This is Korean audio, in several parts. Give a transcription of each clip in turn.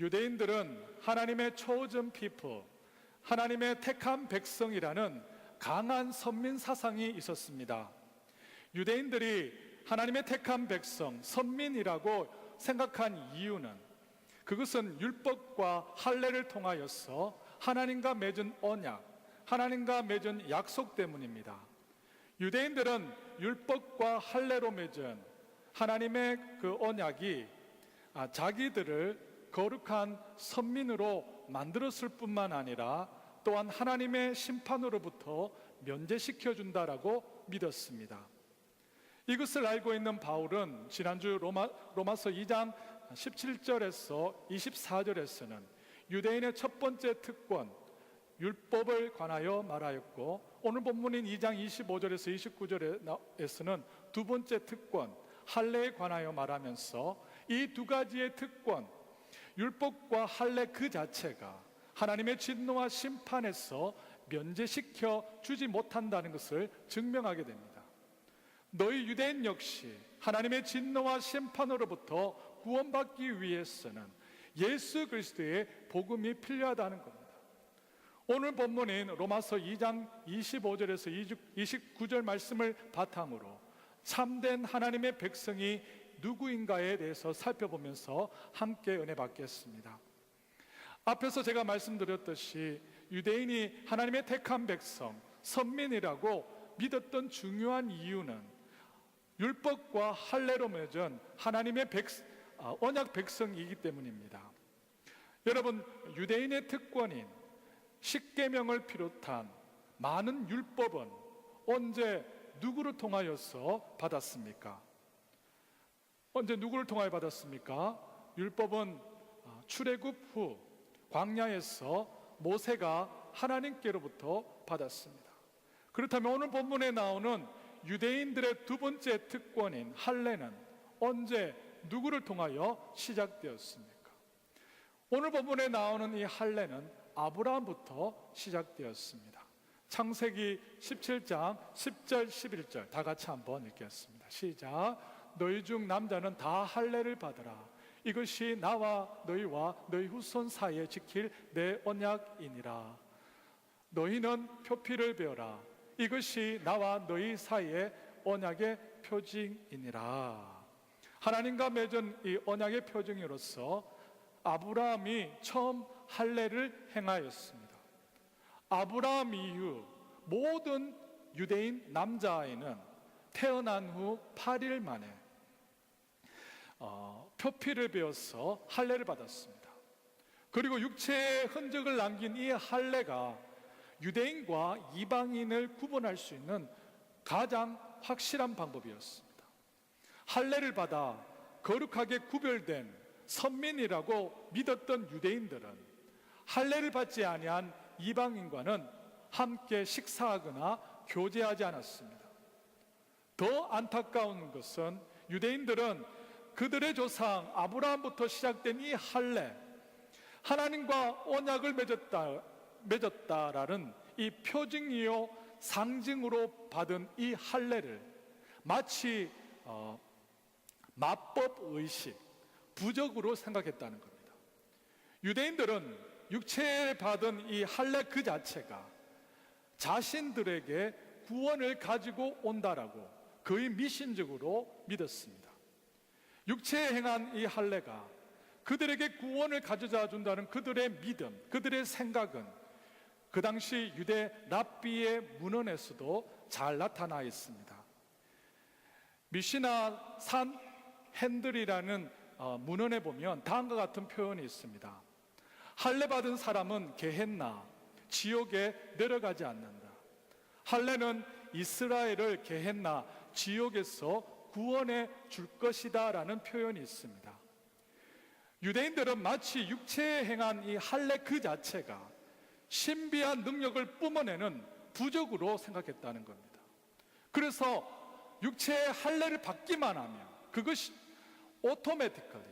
유대인들은 하나님의 chosen people, 하나님의 택한 백성이라는 강한 선민 사상이 있었습니다. 유대인들이 하나님의 택한 백성, 선민이라고 생각한 이유는 그것은 율법과 할례를 통하여서 하나님과 맺은 언약, 하나님과 맺은 약속 때문입니다. 유대인들은 율법과 할례로 맺은 하나님의 그 언약이 자기들을 거룩한 선민으로 만들었을 뿐만 아니라 또한 하나님의 심판으로부터 면제시켜 준다라고 믿었습니다. 이것을 알고 있는 바울은 지난주 로마서 2장 17절에서 24절에서는 유대인의 첫 번째 특권, 율법을 관하여 말하였고, 오늘 본문인 2장 25절에서 29절에서는 두 번째 특권, 할례에 관하여 말하면서 이 두 가지의 특권, 율법과 할례 그 자체가 하나님의 진노와 심판에서 면제시켜 주지 못한다는 것을 증명하게 됩니다. 너희 유대인 역시 하나님의 진노와 심판으로부터 구원받기 위해서는 예수 그리스도의 복음이 필요하다는 겁니다. 오늘 본문인 로마서 2장 25절에서 29절 말씀을 바탕으로 참된 하나님의 백성이 누구인가에 대해서 살펴보면서 함께 은혜 받겠습니다. 앞에서 제가 말씀드렸듯이 유대인이 하나님의 택한 백성, 선민이라고 믿었던 중요한 이유는 율법과 할례로 맺은 하나님의 언약 백성이기 때문입니다. 여러분, 유대인의 특권인 십계명을 비롯한 많은 율법은 언제 누구를 통하여서 받았습니까? 언제 누구를 통하여 받았습니까? 율법은 출애굽 후 광야에서 모세가 하나님께로부터 받았습니다. 그렇다면 오늘 본문에 나오는 유대인들의 두 번째 특권인 할례는 언제 누구를 통하여 시작되었습니까? 오늘 본문에 나오는 이 할례는 아브라함부터 시작되었습니다. 창세기 17장 10절 11절 다 같이 한번 읽겠습니다. 시작. 너희 중 남자는 다 할례를 받으라. 이것이 나와 너희와 너희 후손 사이에 지킬 내 언약이니라. 너희는 표피를 베어라. 이것이 나와 너희 사이의 언약의 표징이니라. 하나님과 맺은 이 언약의 표징으로서 아브라함이 처음 할례를 행하였습니다. 아브라함 이후 모든 유대인 남자아이는 태어난 후 8일 만에 표피를 베어서 할례를 받았습니다. 그리고 육체의 흔적을 남긴 이 할례가 유대인과 이방인을 구분할 수 있는 가장 확실한 방법이었습니다. 할례를 받아 거룩하게 구별된 선민이라고 믿었던 유대인들은 할례를 받지 아니한 이방인과는 함께 식사하거나 교제하지 않았습니다. 더 안타까운 것은 유대인들은 그들의 조상 아브라함부터 시작된 이 할례, 하나님과 언약을 맺었다라는 이 표징이요 상징으로 받은 이 할례를 마치 마법의식, 부적으로 생각했다는 겁니다. 유대인들은 육체에 받은 이 할례 그 자체가 자신들에게 구원을 가지고 온다라고 거의 미신적으로 믿었습니다. 육체에 행한 이 할례가 그들에게 구원을 가져다 준다는 그들의 믿음, 그들의 생각은 그 당시 유대 랍비의 문헌에서도 잘 나타나 있습니다. 미시나 산 핸들이라는 문헌에 보면 다음과 같은 표현이 있습니다. 할례 받은 사람은 게헨나, 지옥에 내려가지 않는다. 할례는 이스라엘을 게헨나, 지옥에서 구원해 줄 것이다 라는 표현이 있습니다. 유대인들은 마치 육체에 행한 이 할례 그 자체가 신비한 능력을 뿜어내는 부적으로 생각했다는 겁니다. 그래서 육체의 할례를 받기만 하면 그것이 오토매티컬리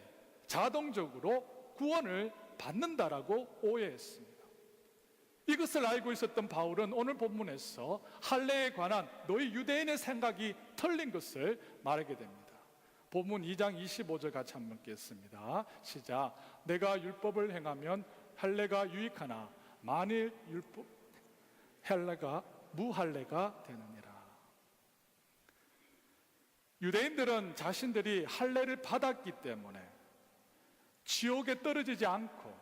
자동적으로 구원을 받는다라고 오해했습니다. 이것을 알고 있었던 바울은 오늘 본문에서 할례에 관한 너희 유대인의 생각이 틀린 것을 말하게 됩니다. 본문 2장 25절 같이 한번 읽겠습니다. 시작. 내가 율법을 행하면 할례가 유익하나 만일 율법 할례가 무할례가 되느니라. 유대인들은 자신들이 할례를 받았기 때문에 지옥에 떨어지지 않고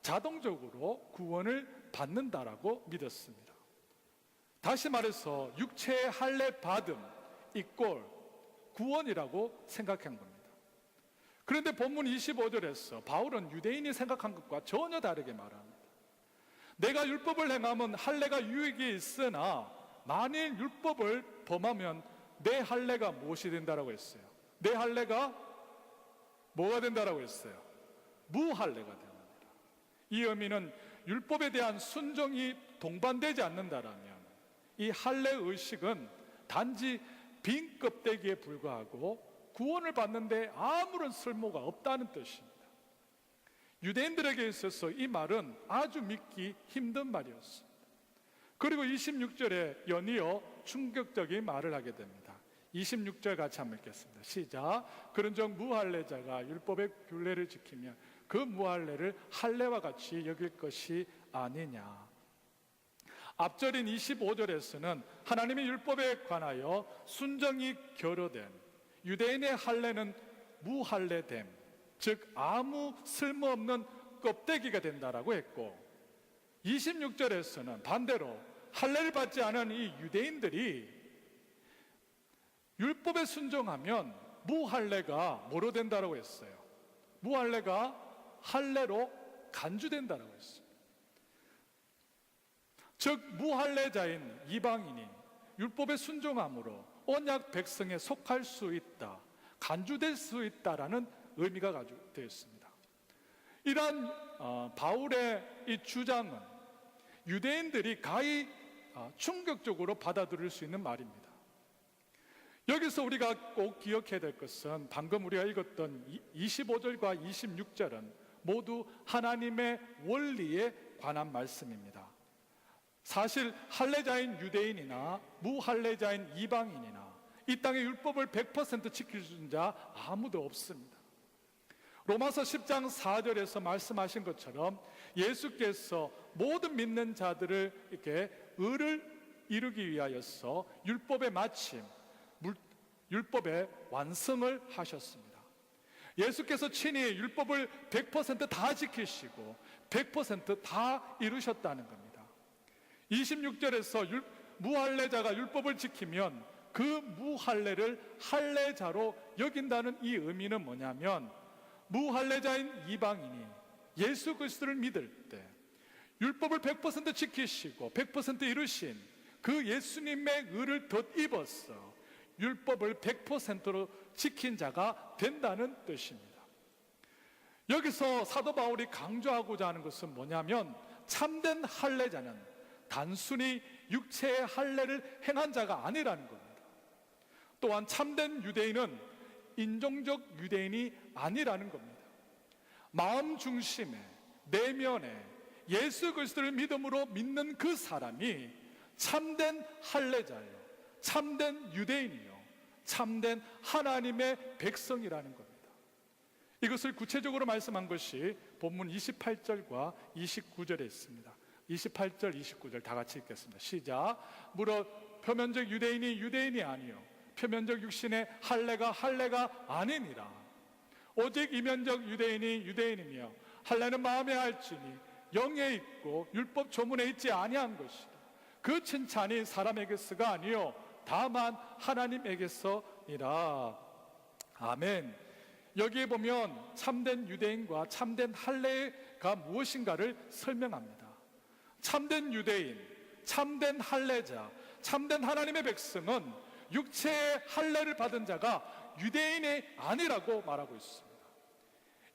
자동적으로 구원을 받는다라고 믿었습니다. 다시 말해서 육체의 할례 받음 이꼴 구원이라고 생각한 겁니다. 그런데 본문 25절에서 바울은 유대인이 생각한 것과 전혀 다르게 말합니다. 내가 율법을 행하면 할례가 유익이 있으나 만일 율법을 범하면 내 할례가 무엇이 된다라고 했어요? 내 할례가 뭐가 된다라고 했어요? 무할례가 됩니다. 이 의미는 율법에 대한 순종이 동반되지 않는다라면 이 할례 의식은 단지 빈 껍데기에 불과하고 구원을 받는데 아무런 쓸모가 없다는 뜻입니다. 유대인들에게 있어서 이 말은 아주 믿기 힘든 말이었습니다. 그리고 26절에 연이어 충격적인 말을 하게 됩니다. 26절 같이 한번 읽겠습니다. 시작. 그런즉 무할례자가 율법의 균례를 지키면 그 무할례를 할례와 같이 여길 것이 아니냐. 앞절인 25절에서는 하나님의 율법에 관하여 순정이 결여된 유대인의 할례는 무할례됨, 즉 아무 쓸모없는 껍데기가 된다라고 했고, 26절에서는 반대로 할례를 받지 않은 이 유대인들이 율법에 순종하면 무할례가 뭐로 된다라고 했어요? 무할례가 할례로 간주된다라고 했어요. 즉 무할례자인 이방인이 율법에 순종함으로 언약 백성에 속할 수 있다, 간주될 수 있다라는 의미가 가지고 되어 있습니다. 이러한 바울의 이 주장은 유대인들이 가히 충격적으로 받아들일 수 있는 말입니다. 여기서 우리가 꼭 기억해야 될 것은 방금 우리가 읽었던 25절과 26절은 모두 하나님의 원리에 관한 말씀입니다. 사실 할례자인 유대인이나 무할례자인 이방인이나 이 땅의 율법을 100% 지킬 수 있는 자 아무도 없습니다. 로마서 10장 4절에서 말씀하신 것처럼 예수께서 모든 믿는 자들을 이렇게 의를 이루기 위하여서 율법의 마침, 율법의 완성을 하셨습니다. 예수께서 친히 율법을 100% 지키시고 100% 이루셨다는 겁니다. 26절에서 무할례자가 율법을 지키면 그 무할례를 할례자로 여긴다는 이 의미는 뭐냐면, 무할례자인 이방인이 예수 그리스도를 믿을 때 율법을 100% 지키시고 100% 이루신 그 예수님의 의를 덧입어서 율법을 100%로 지킨 자가 된다는 뜻입니다. 여기서 사도 바울이 강조하고자 하는 것은 뭐냐면, 참된 할례자는 단순히 육체의 할례를 행한 자가 아니라는 겁니다. 또한 참된 유대인은 인종적 유대인이 아니라는 겁니다. 마음 중심에, 내면에 예수 그리스도를 믿음으로 믿는 그 사람이 참된 할례자예요. 참된 유대인이요, 참된 하나님의 백성이라는 겁니다. 이것을 구체적으로 말씀한 것이 본문 28절과 29절에 있습니다. 28절, 29절 다 같이 읽겠습니다. 시작. 무릇 표면적 유대인이 유대인이 아니요 표면적 육신의 할례가 아니니라. 오직 이면적 유대인이 유대인이며 할례는 마음에 할지니 영에 있고 율법 조문에 있지 아니한 것이다. 그 칭찬이 사람에게서가 아니요 다만 하나님에게서니라. 아멘. 여기에 보면 참된 유대인과 참된 할례가 무엇인가를 설명합니다. 참된 유대인, 참된 할례자, 참된 하나님의 백성은 육체의 할례를 받은 자가 유대인이 아니라고 말하고 있습니다.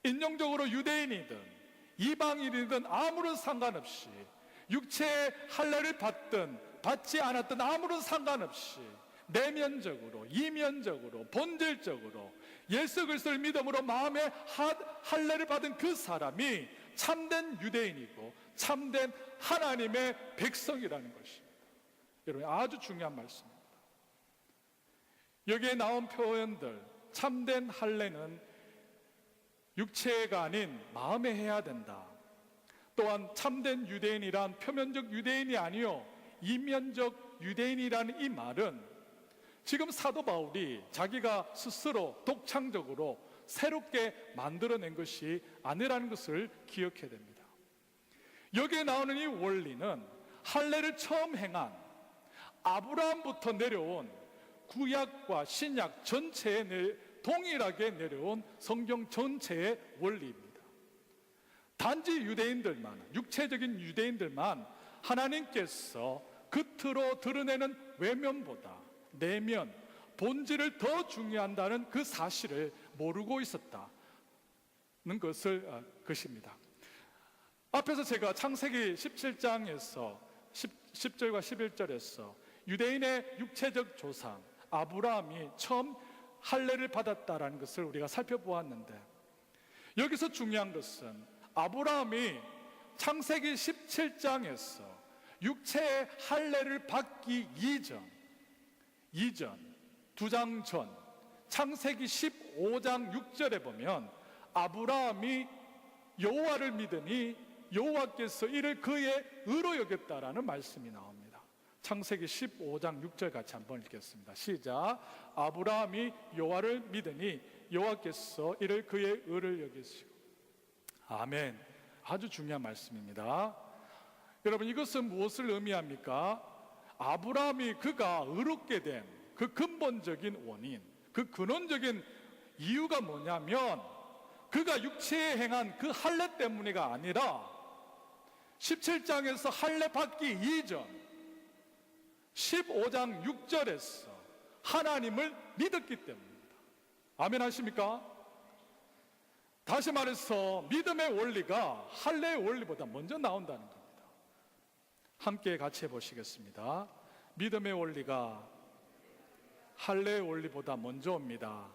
인종적으로 유대인이든 이방인이든 아무런 상관없이, 육체의 할례를 받든 받지 않았든 아무런 상관없이 내면적으로, 이면적으로, 본질적으로 예수 그리스도를 믿음으로 마음에 할례를 받은 그 사람이 참된 유대인이고 참된 하나님의 백성이라는 것입니다. 여러분, 아주 중요한 말씀입니다. 여기에 나온 표현들, 참된 할례는 육체가 아닌 마음에 해야 된다. 또한 참된 유대인이란 표면적 유대인이 아니요 이면적 유대인이라는 이 말은 지금 사도 바울이 자기가 스스로 독창적으로 새롭게 만들어낸 것이 아니라는 것을 기억해야 됩니다. 여기에 나오는 이 원리는 할례를 처음 행한 아브라함부터 내려온 구약과 신약 전체에 동일하게 내려온 성경 전체의 원리입니다. 단지 유대인들만, 육체적인 유대인들만 하나님께서 긋으로 드러내는 외면보다 내면, 본질을 더 중요한다는 그 사실을 모르고 있었다는 것입니다. 앞에서 제가 창세기 17장에서 10절과 11절에서 유대인의 육체적 조상 아브라함이 처음 할례를 받았다라는 것을 우리가 살펴보았는데, 여기서 중요한 것은 아브라함이 창세기 17장에서 육체의 할례를 받기 이전 두 장 전 창세기 15장 6절에 보면 아브라함이 여호와를 믿으니 여호와께서 이를 그의 의로 여겼다라는 말씀이 나옵니다. 창세기 15장 6절 같이 한번 읽겠습니다. 시작. 아브라함이 여호와를 믿으니 여호와께서 이를 그의 의를 여기시고. 아멘. 아주 중요한 말씀입니다. 여러분, 이것은 무엇을 의미합니까? 아브라함이 그가 의롭게 된 그 근본적인 원인, 그 근원적인 이유가 뭐냐면 그가 육체에 행한 그 할례 때문이가 아니라 17장에서 할례 받기 이전 15장 6절에서 하나님을 믿었기 때문입니다. 아멘 하십니까? 다시 말해서 믿음의 원리가 할례의 원리보다 먼저 나온다는 겁니다. 함께 같이 해보시겠습니다. 믿음의 원리가 할례의 원리보다 먼저 옵니다.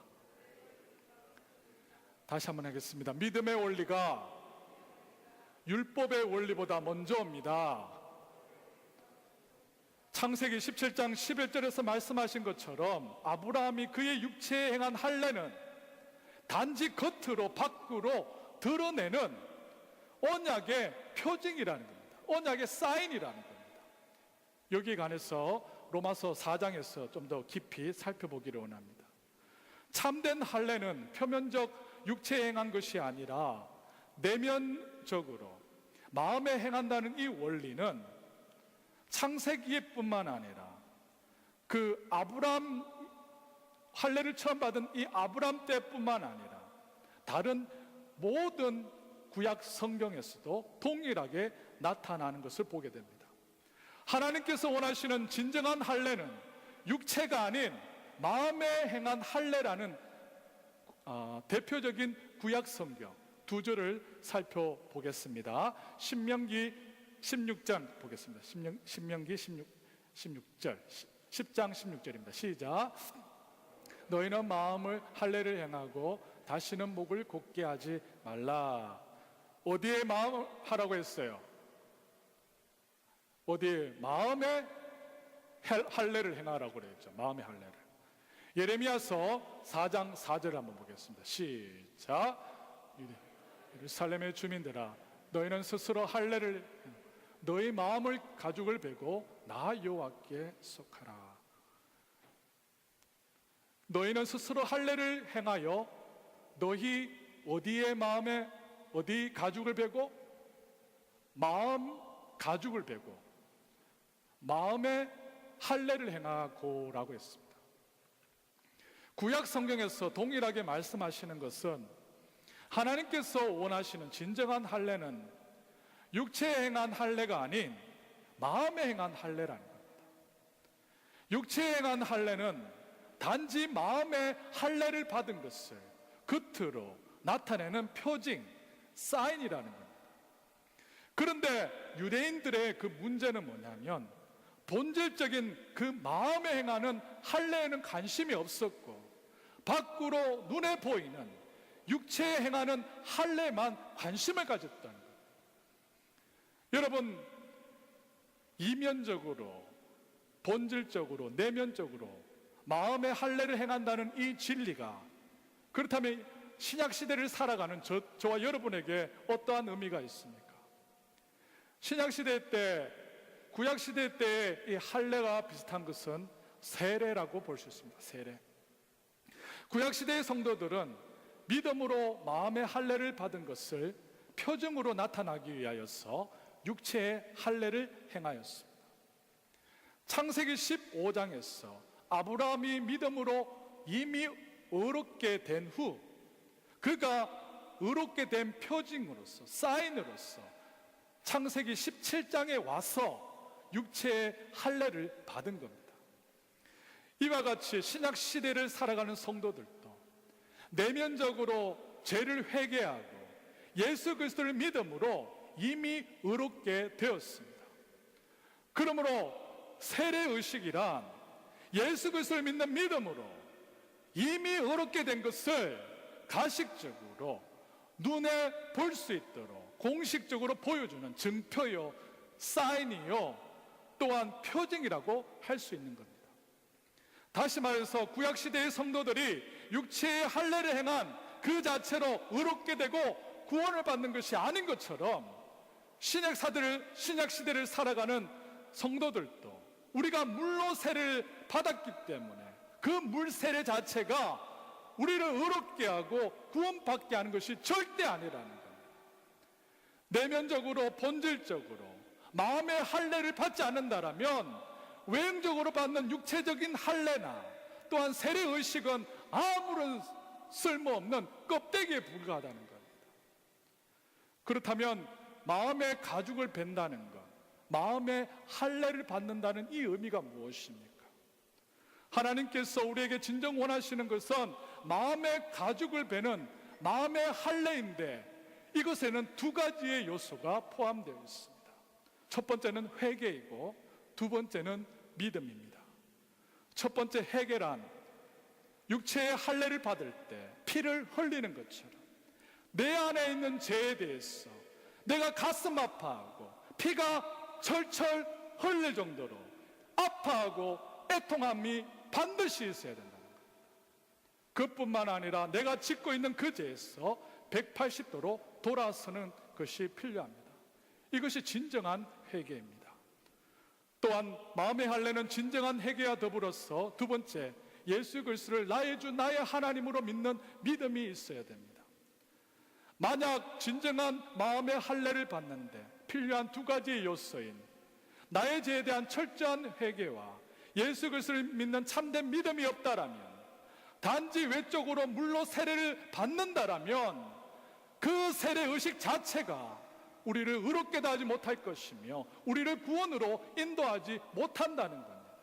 다시 한번 하겠습니다. 믿음의 원리가 율법의 원리보다 먼저 옵니다. 창세기 17장 11절에서 말씀하신 것처럼 아브라함이 그의 육체에 행한 할례는 단지 겉으로 밖으로 드러내는 언약의 표징이라는 겁니다. 언약의 사인이라는 겁니다. 여기에 관해서 로마서 4장에서 좀 더 깊이 살펴보기를 원합니다. 참된 할례는 표면적 육체에 행한 것이 아니라 내면적으로 마음에 행한다는 이 원리는 창세기뿐만 아니라 그 아브람 할례를 처음 받은 이 아브람 때뿐만 아니라 다른 모든 구약 성경에서도 동일하게 나타나는 것을 보게 됩니다. 하나님께서 원하시는 진정한 할례는 육체가 아닌 마음에 행한 할례라는 대표적인 구약 성경 두 절을 살펴보겠습니다. 신명기 16장 보겠습니다. 신명기 16절 10장 16절입니다. 시작. 너희는 마음을 할례를 행하고 다시는 목을 곧게 하지 말라. 어디에 마음을 하라고 했어요? 어디에? 마음에 할례를 행하라고 그랬죠. 마음의 할례를. 예레미야서 4장 4절 한번 보겠습니다. 시작. 예루살렘의 주민들아, 너희는 스스로 할례를 너희 마음을 가죽을 베고 나 여호와께 속하라. 너희는 스스로 할례를 행하여 너희 어디에 마음에 어디 가죽을 베고 마음 가죽을 베고 마음에 할례를 행하고라고 했습니다. 구약 성경에서 동일하게 말씀하시는 것은 하나님께서 원하시는 진정한 할례는 육체에 행한 할례가 아닌 마음에 행한 할례라는 겁니다. 육체에 행한 할례는 단지 마음에 할례를 받은 것을 겉으로 나타내는 표징, 사인이라는 겁니다. 그런데 유대인들의 그 문제는 뭐냐면 본질적인 그 마음에 행하는 할례에는 관심이 없었고 밖으로 눈에 보이는 육체에 행하는 할례만 관심을 가졌다는 거예요. 여러분, 이면적으로 본질적으로 내면적으로 마음의 할례를 행한다는 이 진리가 그렇다면 신약 시대를 살아가는 저와 여러분에게 어떠한 의미가 있습니까? 신약 시대 때, 구약 시대 때의 이 할례가 비슷한 것은 세례라고 볼 수 있습니다. 세례. 구약 시대의 성도들은 믿음으로 마음의 할례를 받은 것을 표징으로 나타나기 위하여서 육체의 할례를 행하였습니다. 창세기 15장에서 아브라함이 믿음으로 이미 의롭게 된 후 그가 의롭게 된 표징으로서, 사인으로서 창세기 17장에 와서 육체의 할례를 받은 겁니다. 이와 같이 신약 시대를 살아가는 성도들도 내면적으로 죄를 회개하고 예수 그리스도를 믿음으로 이미 의롭게 되었습니다. 그러므로 세례의식이란 예수 그리스도를 믿는 믿음으로 이미 의롭게 된 것을 가식적으로 눈에 볼 수 있도록 공식적으로 보여주는 증표요, 사인이요, 또한 표징이라고 할 수 있는 겁니다. 다시 말해서 구약시대의 성도들이 육체의 할례를 행한 그 자체로 의롭게 되고 구원을 받는 것이 아닌 것처럼 신약 시대를 살아가는 성도들도 우리가 물로 세례를 받았기 때문에 그 물 세례 자체가 우리를 의롭게 하고 구원받게 하는 것이 절대 아니라는 겁니다. 내면적으로 본질적으로 마음의 할례를 받지 않는다라면 외형적으로 받는 육체적인 할례나 또한 세례의식은 아무런 쓸모없는 껍데기에 불과하다는 겁니다. 그렇다면 마음의 가죽을 벤다는 것, 마음의 할례를 받는다는 이 의미가 무엇입니까? 하나님께서 우리에게 진정 원하시는 것은 마음의 가죽을 베는 마음의 할례인데 이것에는 두 가지의 요소가 포함되어 있습니다. 첫 번째는 회개이고 두 번째는 믿음입니다. 첫 번째 회개란 육체의 할례를 받을 때 피를 흘리는 것처럼 내 안에 있는 죄에 대해서 내가 가슴 아파하고 피가 철철 흘릴 정도로 아파하고 애통함이 반드시 있어야 된다는 거예요. 그뿐만 아니라 내가 짓고 있는 그 죄에서 180도로 돌아서는 것이 필요합니다. 이것이 진정한 회개입니다. 또한 마음의 할례는 진정한 회개와 더불어서 두 번째, 예수 그리스도를 나의 주 나의 하나님으로 믿는 믿음이 있어야 됩니다. 만약 진정한 마음의 할례를 받는데 필요한 두 가지의 요소인 나의 죄에 대한 철저한 회개와 예수 그리스도를 믿는 참된 믿음이 없다라면, 단지 외적으로 물로 세례를 받는다라면 그 세례의식 자체가 우리를 의롭게도 하지 못할 것이며 우리를 구원으로 인도하지 못한다는 겁니다.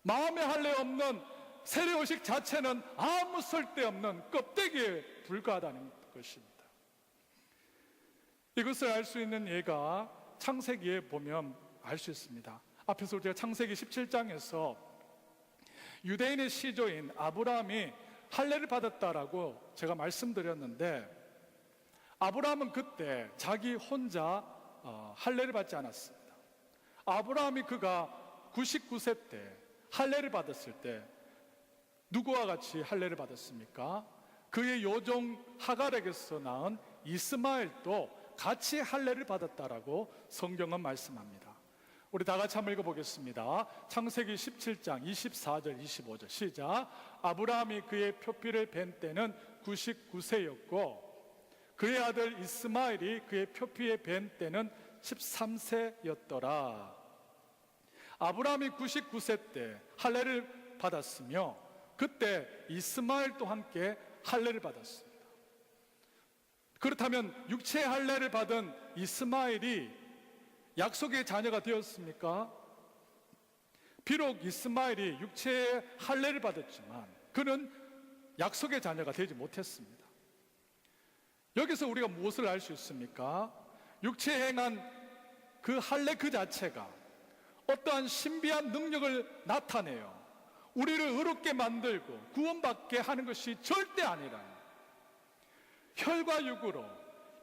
마음의 할례 없는 세례의식 자체는 아무 쓸데없는 껍데기에 불과하다는 것입니다. 이것을 알 수 있는 예가 창세기에 보면 알 수 있습니다. 앞에서 제가 창세기 17장에서 유대인의 시조인 아브라함이 할례를 받았다라고 제가 말씀드렸는데, 아브라함은 그때 자기 혼자 할례를 받지 않았습니다. 아브라함이 그가 99세 때 할례를 받았을 때 누구와 같이 할례를 받았습니까? 그의 요종 하갈에게서 낳은 이스마엘도 같이 할례를 받았다라고 성경은 말씀합니다. 우리 다 같이 한번 읽어보겠습니다. 창세기 17장 24절 25절 시작. 아브라함이 그의 표피를 벤 때는 99세였고 그의 아들 이스마엘이 그의 표피에 벤 때는 13세였더라. 아브라함이 99세 때 할례를 받았으며 그때 이스마엘도 함께 할례를 받았습니다. 그렇다면 육체의 할례를 받은 이스마엘이 약속의 자녀가 되었습니까? 비록 이스마엘이 육체의 할례를 받았지만 그는 약속의 자녀가 되지 못했습니다. 여기서 우리가 무엇을 알 수 있습니까? 육체에 행한 그 할례 그 자체가 어떠한 신비한 능력을 나타내요 우리를 의롭게 만들고 구원받게 하는 것이 절대 아니라 혈과 육으로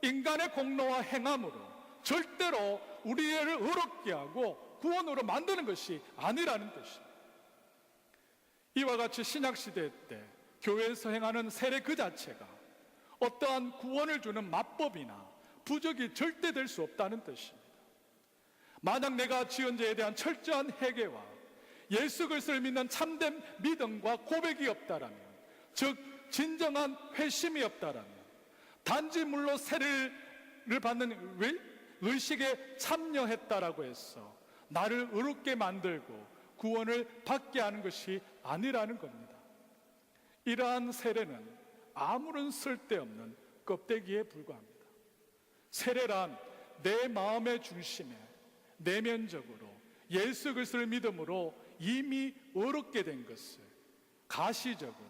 인간의 공로와 행함으로 절대로 우리를 의롭게 하고 구원으로 만드는 것이 아니라는 뜻입니다. 이와 같이 신약시대 때 교회에서 행하는 세례 그 자체가 어떠한 구원을 주는 마법이나 부적이 절대 될 수 없다는 뜻입니다. 만약 내가 지은 죄에 대한 철저한 회개와 예수 그리스도를 믿는 참된 믿음과 고백이 없다라면, 즉 진정한 회심이 없다라면, 단지 물로 세례를 받는 의식에 참여했다라고 해서 나를 의롭게 만들고 구원을 받게 하는 것이 아니라는 겁니다. 이러한 세례는 아무런 쓸데없는 껍데기에 불과합니다. 세례란 내 마음의 중심에 내면적으로 예수 그리스도를 믿음으로 이미 의롭게 된 것을 가시적으로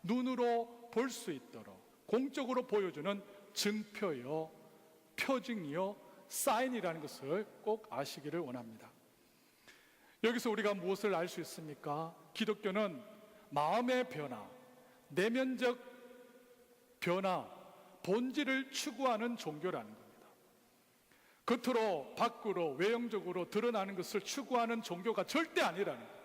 눈으로 볼 수 있도록 공적으로 보여주는 증표요, 표징이요, 사인이라는 것을 꼭 아시기를 원합니다. 여기서 우리가 무엇을 알 수 있습니까? 기독교는 마음의 변화, 내면적 변화, 본질을 추구하는 종교라는 겁니다. 겉으로, 밖으로, 외형적으로 드러나는 것을 추구하는 종교가 절대 아니라는 거예요.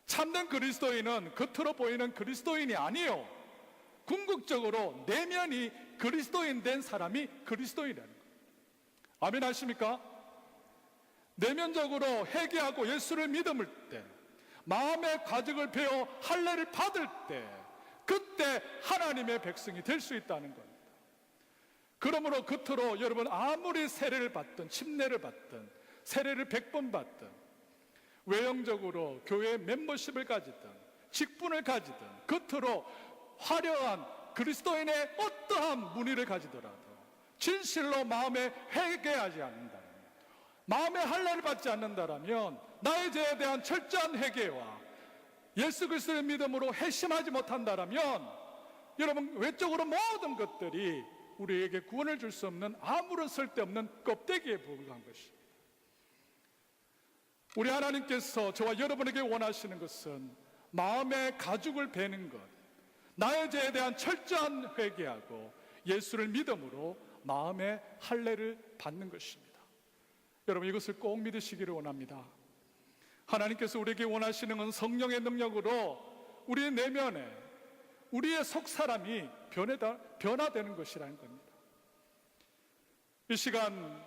참된 그리스도인은 겉으로 보이는 그리스도인이 아니에요. 궁극적으로 내면이 그리스도인 된 사람이 그리스도인이라는 거예요. 아멘 하십니까? 내면적으로 회개하고 예수를 믿을 때, 마음의 가죽을 베어 할례를 받을 때, 그때 하나님의 백성이 될 수 있다는 겁니다. 그러므로 겉으로 여러분 아무리 세례를 받든 침례를 받든 세례를 100번 받든 외형적으로 교회 멤버십을 가지든 직분을 가지든 겉으로 화려한 그리스도인의 어떠한 무늬를 가지더라도 진실로 마음에 회개하지 않는다면, 마음의 할례를 받지 않는다면, 나의 죄에 대한 철저한 회개와 예수 그리스도의 믿음으로 회심하지 못한다면 여러분 외적으로 모든 것들이 우리에게 구원을 줄 수 없는 아무런 쓸데없는 껍데기에 불과한 것입니다. 우리 하나님께서 저와 여러분에게 원하시는 것은 마음의 가죽을 베는 것, 나의 죄에 대한 철저한 회개하고 예수를 믿음으로 마음의 할례를 받는 것입니다. 여러분 이것을 꼭 믿으시기를 원합니다. 하나님께서 우리에게 원하시는 건 성령의 능력으로 우리의 내면에 우리의 속사람이 변화되는 것이라는 겁니다. 이 시간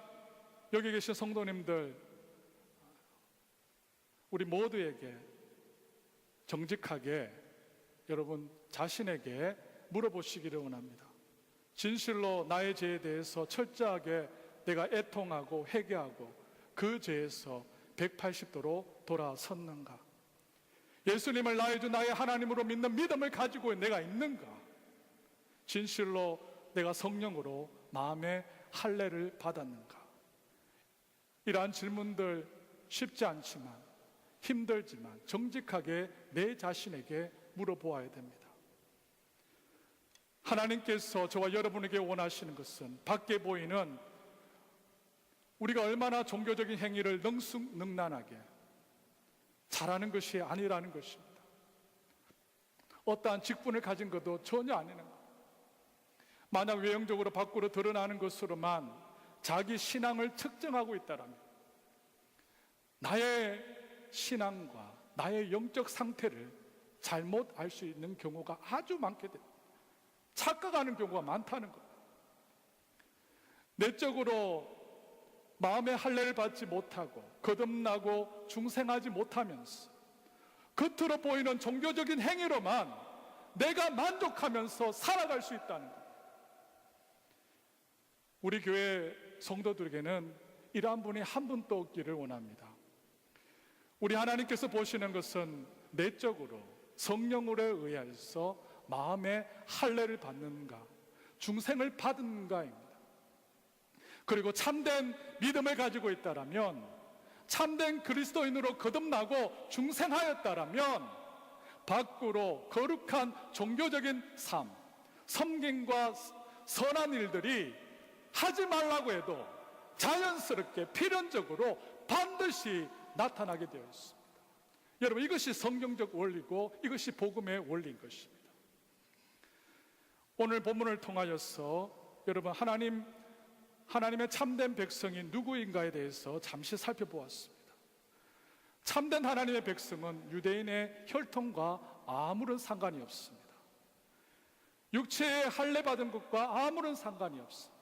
여기 계신 성도님들, 우리 모두에게 정직하게 여러분 자신에게 물어보시기를 원합니다. 진실로 나의 죄에 대해서 철저하게 내가 애통하고 회개하고 그 죄에서 180도로 돌아섰는가? 예수님을 나의 주 나의 하나님으로 믿는 믿음을 가지고 내가 있는가? 진실로 내가 성령으로 마음의 할례를 받았는가? 이러한 질문들 쉽지 않지만 힘들지만 정직하게 내 자신에게 물어보아야 됩니다. 하나님께서 저와 여러분에게 원하시는 것은 밖에 보이는 우리가 얼마나 종교적인 행위를 능수능란하게 잘하는 것이 아니라는 것입니다. 어떠한 직분을 가진 것도 전혀 아니는 것. 만약 외형적으로 밖으로 드러나는 것으로만 자기 신앙을 측정하고 있다면 나의 신앙과 나의 영적 상태를 잘못 알 수 있는 경우가 아주 많게 됩니다. 착각하는 경우가 많다는 것. 내적으로 마음의 할례를 받지 못하고 거듭나고 중생하지 못하면서 겉으로 보이는 종교적인 행위로만 내가 만족하면서 살아갈 수 있다는 것. 우리 교회 성도들에게는 이러한 분이 한 분도 없기를 원합니다. 우리 하나님께서 보시는 것은 내적으로 성령으로 의하여서 마음의 할례를 받는가, 중생을 받은가입니다. 그리고 참된 믿음을 가지고 있다라면, 참된 그리스도인으로 거듭나고 중생하였다라면 밖으로 거룩한 종교적인 삶, 섬김과 선한 일들이 하지 말라고 해도 자연스럽게 필연적으로 반드시 나타나게 되어 있습니다. 여러분 이것이 성경적 원리고 이것이 복음의 원리인 것입니다. 오늘 본문을 통하여서 여러분 하나님의 참된 백성이 누구인가에 대해서 잠시 살펴보았습니다. 참된 하나님의 백성은 유대인의 혈통과 아무런 상관이 없습니다. 육체에 할례 받은 것과 아무런 상관이 없습니다.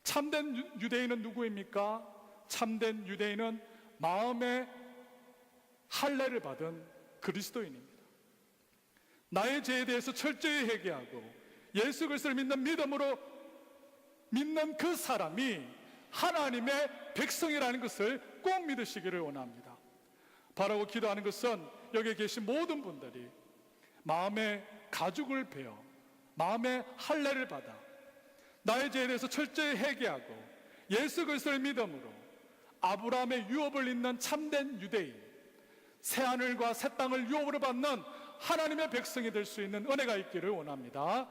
참된 유대인은 누구입니까? 참된 유대인은 마음의 할례를 받은 그리스도인입니다. 나의 죄에 대해서 철저히 회개하고 예수 그리스도를 믿는 믿음으로 믿는 그 사람이 하나님의 백성이라는 것을 꼭 믿으시기를 원합니다. 바라고 기도하는 것은 여기 계신 모든 분들이 마음의 가죽을 베어 마음의 할례를 받아 나의 죄에 대해서 철저히 회개하고 예수 그리스도를 믿음으로 아브라함의 유업을 잇는 참된 유대인, 새하늘과 새 땅을 유업으로 받는 하나님의 백성이 될 수 있는 은혜가 있기를 원합니다.